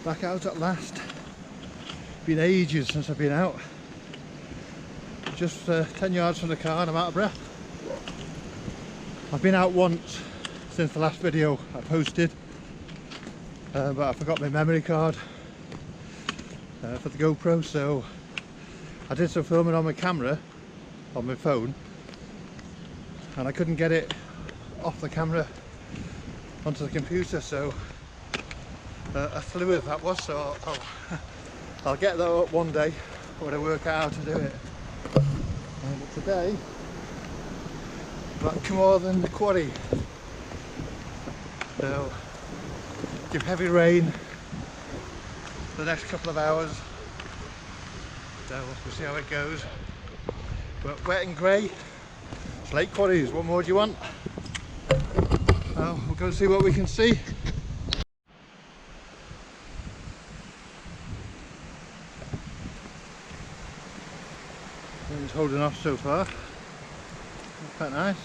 Back out at last. Been ages since I've been out. Just 10 yards from the car and I'm out of breath. I've been out once since the last video I posted, but I forgot my memory card for the GoPro, so I did some filming on my camera, on my phone, and I couldn't get it off the camera onto the computer, so I flew with that was, so I'll get that up one day when I work out how to do it. But today I'm at Cwmorthin Quarry. So give heavy rain for the next couple of hours, so we'll see how it goes. But wet and grey, it's lake quarries, what more do you want? We'll go and see what we can see. It's holding off so far. It's quite nice.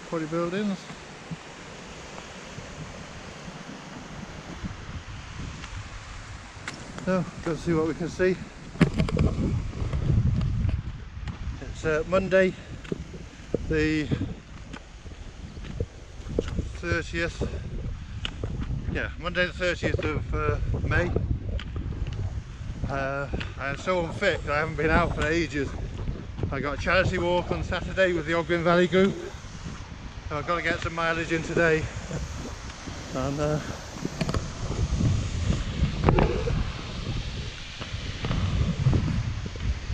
Quarry buildings. So, go see what we can see. It's Monday, the 30th. Yeah, Monday the 30th of May. I'm so unfit that I haven't been out for ages. I got a charity walk on Saturday with the Ogwen Valley group, so I've got to get some mileage in today. And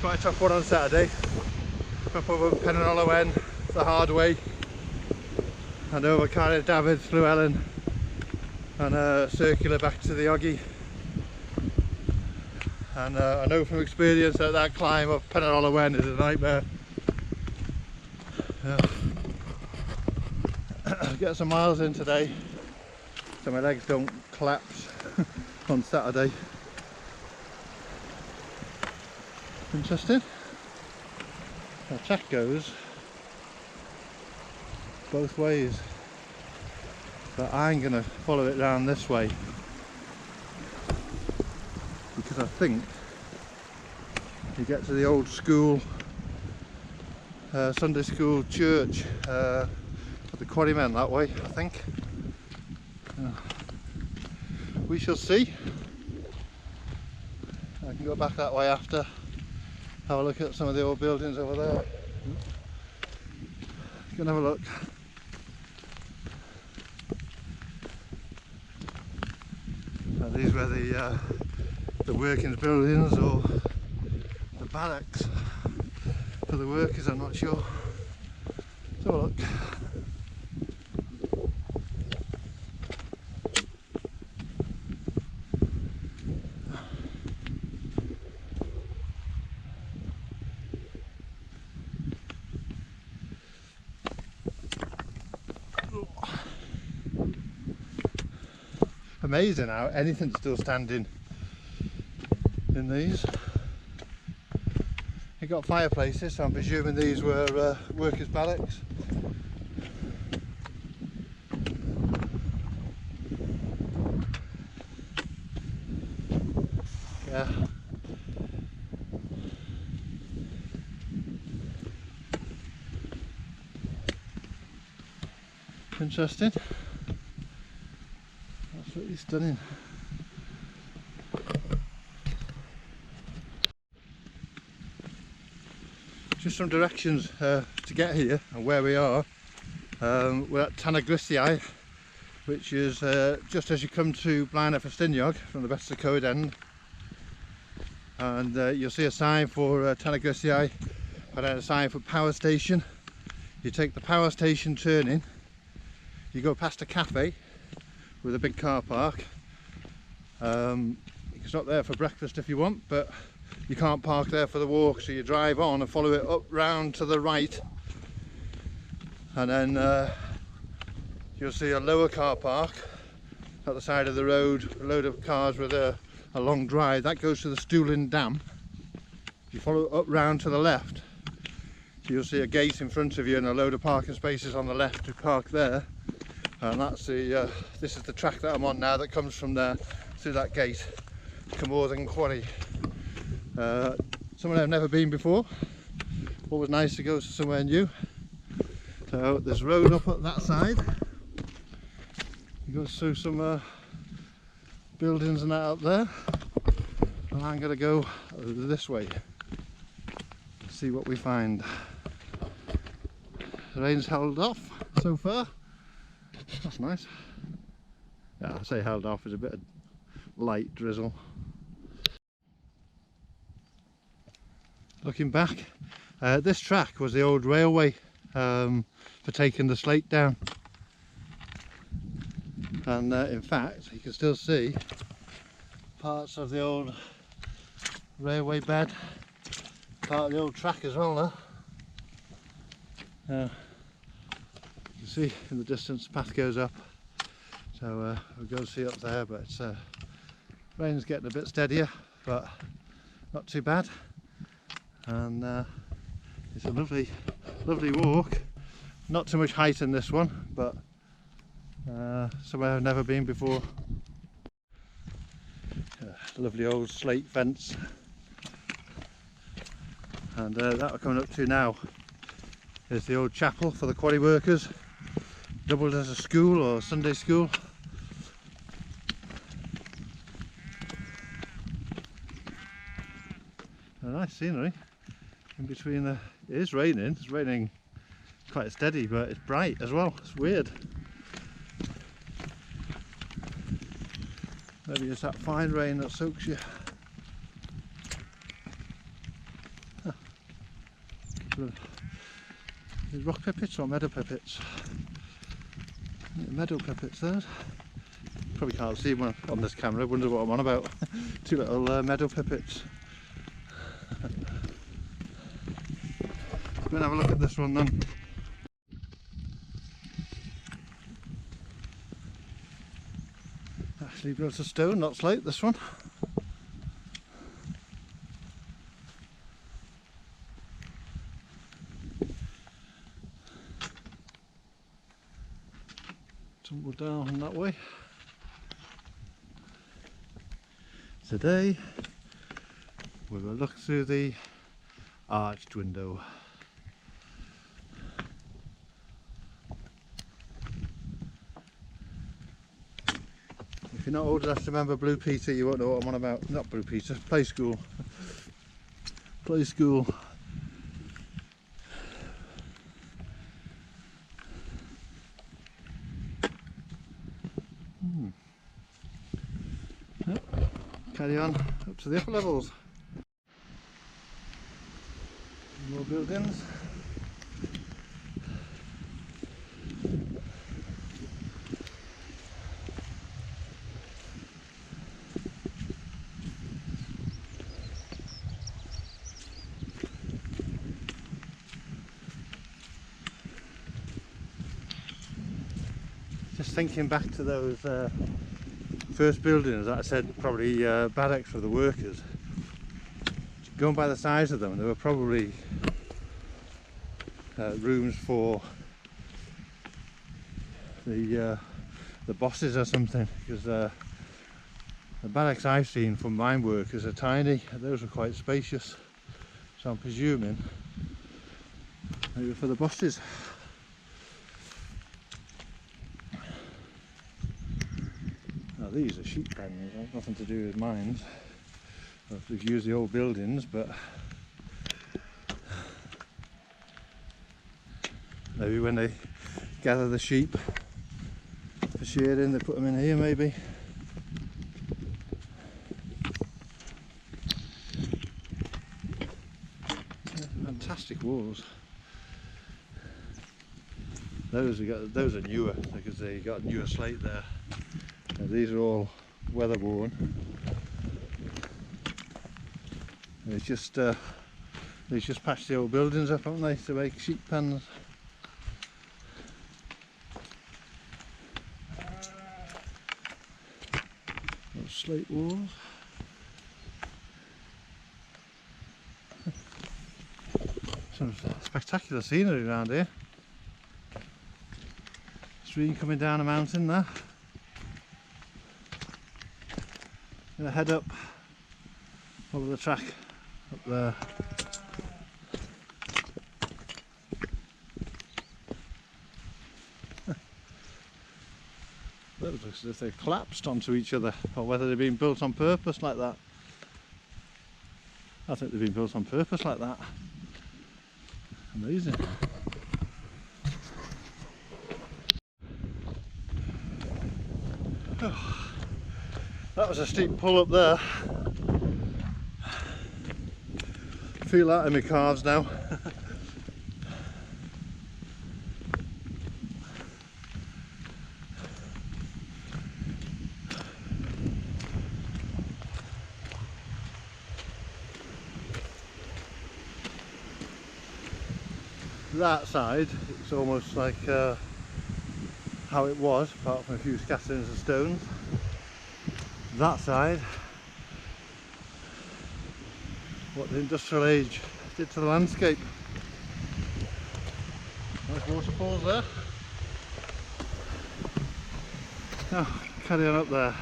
quite a tough one on Saturday. Up over Cwmorthin the hard way, and over Cardiff David through Ellen, and circular back to the Oggy. And I know from experience that that climb up Cwmorthin is a nightmare. Get some miles in today so my legs don't collapse on Saturday. Interesting. The track goes both ways, but I'm going to follow it down this way because I think you get to the old school Sunday school church for the quarrymen that way, I think. We shall see. I can go back that way after, have a look at some of the old buildings over there. You can have a look. These were the workings buildings, or the barracks for the workers, I'm not sure. Let's have a look. Amazing how anything's still standing in these. You've got fireplaces, so I'm presuming these were workers' barracks. Yeah. Interesting. Absolutely stunning. Just some directions to get here and where we are. We're at Cwmorthin, which is just as you come to Blaenau Festiniog from the West Coed end, and you'll see a sign for Cwmorthin and then a sign for power station. You take the power station turning, you go past a cafe with a big car park. You can stop there for breakfast if you want, but you can't park there for the walk, so you drive on and follow it up round to the right, and then you'll see a lower car park at the side of the road, a load of cars with a long drive. That goes to the Stoolin Dam. You follow up round to the left, so you'll see a gate in front of you and a load of parking spaces on the left to park there. And that's the this is the track that I'm on now that comes from there through that gate. Cwmorthin Quarry. Somewhere I've never been before. Always nice to go to somewhere new. So there's a road up at that side. It goes through some buildings and that up there. And I'm going to go this way. See what we find. The rain's held off so far. That's nice. Yeah, I say held off, is a bit of light drizzle. Looking back, this track was the old railway for taking the slate down. And in fact, you can still see parts of the old railway bed, part of the old track as well now. You can see in the distance the path goes up, so we'll go see up there, but it's rain's getting a bit steadier, but not too bad. And it's a lovely walk. Not too much height in this one, but somewhere I've never been before. Lovely old slate fence. And that we're coming up to now is the old chapel for the quarry workers, doubled as a school or Sunday school. A nice scenery in between the... It is raining, it's raining quite steady, but it's bright as well. It's weird. Maybe it's that fine rain that soaks you. These rock pipits or meadow pipits? Meadow pipits there. Probably can't see one on this camera, wonder what I'm on about. Two little meadow pipits. Go and have a look at this one then. Actually built of stone, not slate, this one. Tumble down that way. Today we will look through the arched window. If you're not old enough to remember Blue Peter, you won't know what I'm on about. Not Blue Peter, Play School. Play School. Yep. Carry on up to the upper levels. More buildings. Just thinking back to those first buildings that I said probably barracks for the workers. Going by the size of them, there were probably rooms for the bosses or something, because the barracks I've seen from mine workers are tiny. Those were quite spacious, so I'm presuming maybe for the bosses. Now these are sheep pens, nothing to do with mines. We've used the old buildings, but maybe when they gather the sheep for shearing, they put them in here maybe. Yeah, fantastic walls. Those are newer because they got newer slate there. Now, these are all weather worn. They've just patched the old buildings up, haven't they, to make sheep pens. Those slate walls. Some spectacular scenery around here. Stream coming down a mountain there. Gonna head up Follow the track up there. That looks as if they collapsed onto each other, or whether they've been built on purpose like that. I think they've been built on purpose like that. Amazing. Oh, that was a steep pull up there. Feel that in my calves now. That side, it's almost like how it was, apart from a few scatterings of stones. That side, what the industrial age did to the landscape. Nice waterfalls there. Now, carry on up there.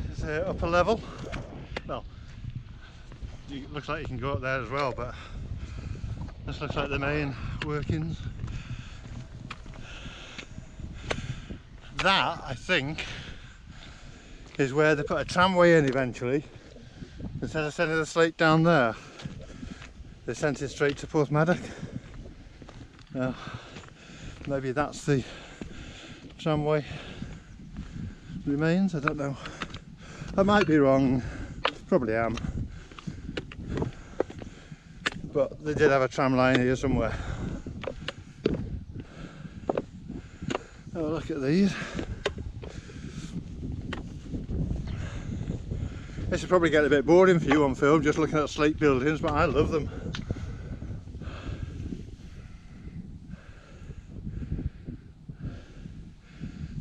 This is the upper level. Well, it looks like you can go up there as well, but this looks like the main workings. That, I think, is where they put a tramway in eventually. Instead of sending the slate down there, they sent it straight to Porthmadog. Maybe that's the tramway remains, I don't know. I might be wrong, probably am. But they did have a tram line here somewhere. Oh, look at these. This will probably get a bit boring for you on film, just looking at slate buildings, but I love them.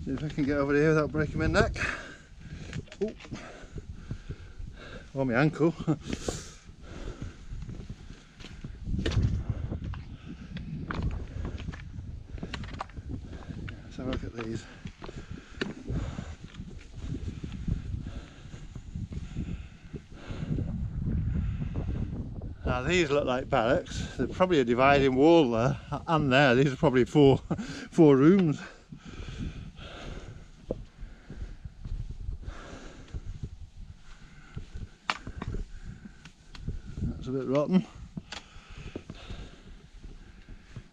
See if I can get over here without breaking my neck. Ooh. Or my ankle. Let's have a look at these. Now these look like barracks. There's probably a dividing wall there and there. These are probably four rooms. That's a bit rotten.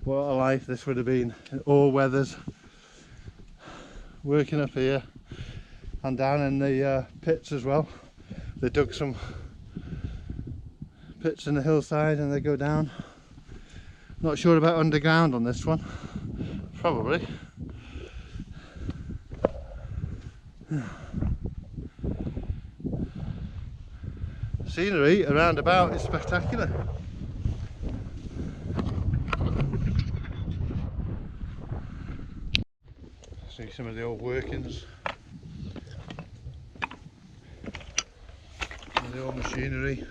What a life this would have been in all weathers. Working up here and down in the pits as well. They dug some pits in the hillside and they go down. Not sure about underground on this one. Probably. The scenery around about is spectacular. See some of the old workings. And the old machinery.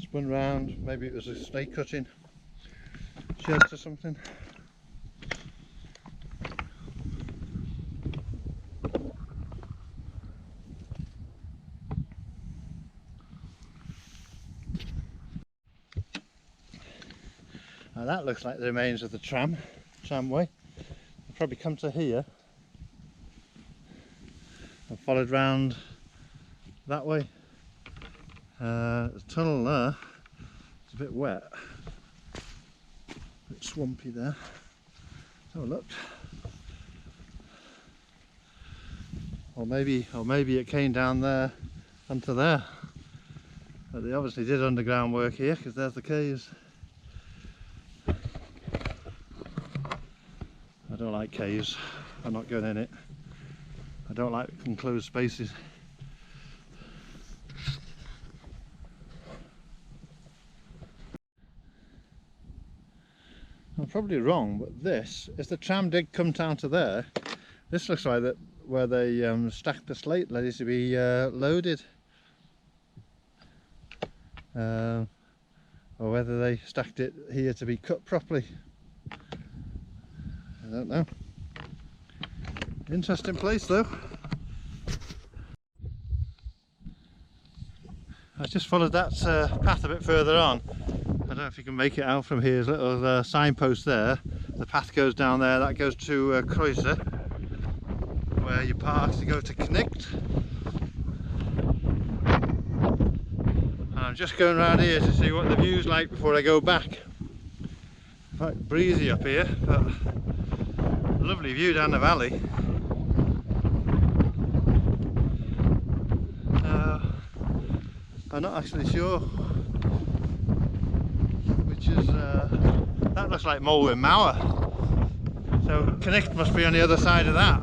Spun round, maybe it was a snake cutting shed or something. Now that looks like the remains of the tramway. I've probably come to here and followed round that way. The tunnel there, it's a bit wet, a bit swampy there. Let's have a look. Or maybe it came down there onto there. But they obviously did underground work here because there's the caves. I don't like caves. I'm not going in it. I don't like enclosed spaces. I'm probably wrong, but this, if the tram did come down to there, this looks like that where they stacked the slate ready to be loaded. Or whether they stacked it here to be cut properly. I don't know. Interesting place though. I just followed that path a bit further on. I don't know if you can make it out from here. There's a little signpost there. The path goes down there. That goes to Cwmorthin, where you park to go to Cwmorthin. And I'm just going around here to see what the view's like before I go back. Quite breezy up here, but lovely view down the valley. I'm not actually sure which is, that looks like Cwmorthin Quarry, so Cwmorthin must be on the other side of that.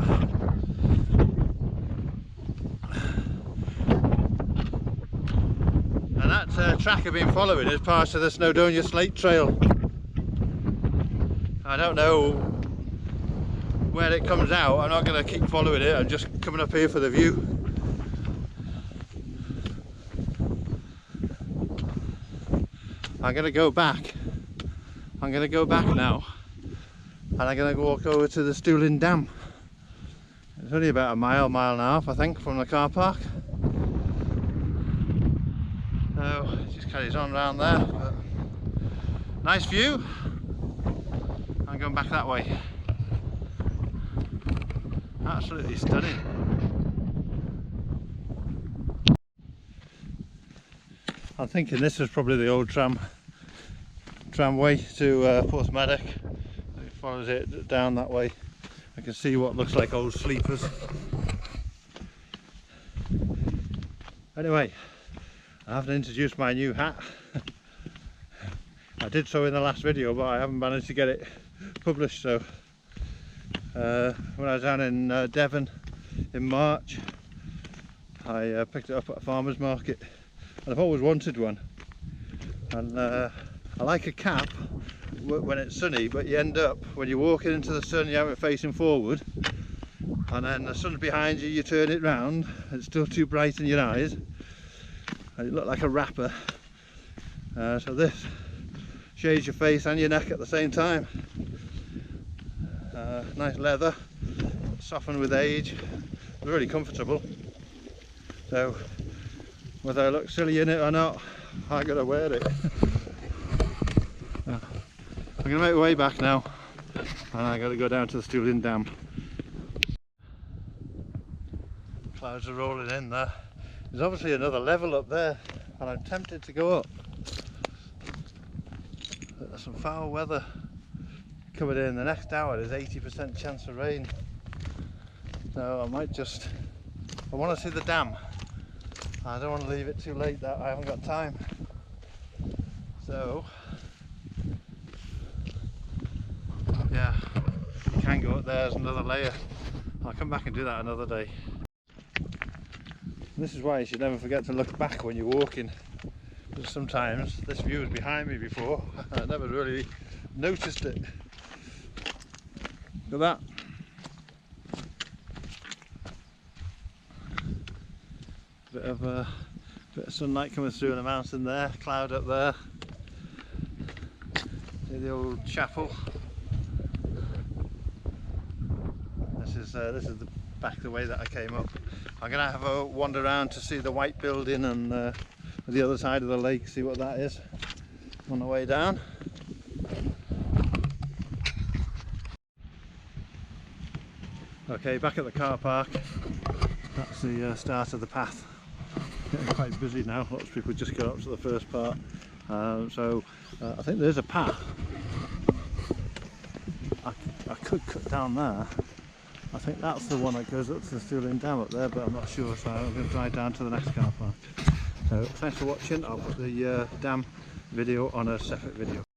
And that track I've been following is part of the Snowdonia Slate Trail. I don't know where it comes out. I'm not going to keep following it. I'm just coming up here for the view. I'm going to go back. I'm going to go back now, and I'm going to walk over to the Cwmorthin Dam. It's only about a mile and a half, I think, from the car park. So it just carries on around there. But nice view. I'm going back that way. Absolutely stunning. I'm thinking this is probably the old tramway to Porthmadog. It follows it down that way. I can see what looks like old sleepers. Anyway, I haven't introduced my new hat. I did so in the last video, but I haven't managed to get it published. So when I was down in Devon in March, I picked it up at a farmer's market. And I've always wanted one, and I like a cap when it's sunny, but you end up, when you're walking into the sun, you have it facing forward, and then the sun's behind you, you turn it round, it's still too bright in your eyes, and you look like a rapper. So this shades your face and your neck at the same time. Nice leather, softened with age, really comfortable. So whether I look silly in it or not, I gotta wear it. I'm gonna make my way back now, and I gotta go down to the Cwmorthin Dam. Clouds are rolling in there. There's obviously another level up there, and I'm tempted to go up. But there's some foul weather coming in. The next hour there's 80% chance of rain. So I might just, I want to see the dam. I don't want to leave it too late that I haven't got time. So yeah, you can go up there as another layer. I'll come back and do that another day. This is why you should never forget to look back when you're walking, because sometimes this view was behind me before and I never really noticed it. Look at that. Bit of sunlight coming through in the mountain there, cloud up there. See the old chapel. This is back the way that I came up. I'm gonna have a wander around to see the white building and the other side of the lake, see what that is on the way down. Okay, back at the car park. That's the start of the path. Getting quite busy now, lots of people just got up to the first part. So I think there's a path. I could cut down there. I think that's the one that goes up to the Cwmorthin Dam up there, but I'm not sure, so I'm going to drive down to the next car park. So thanks for watching. I'll put the dam video on a separate video.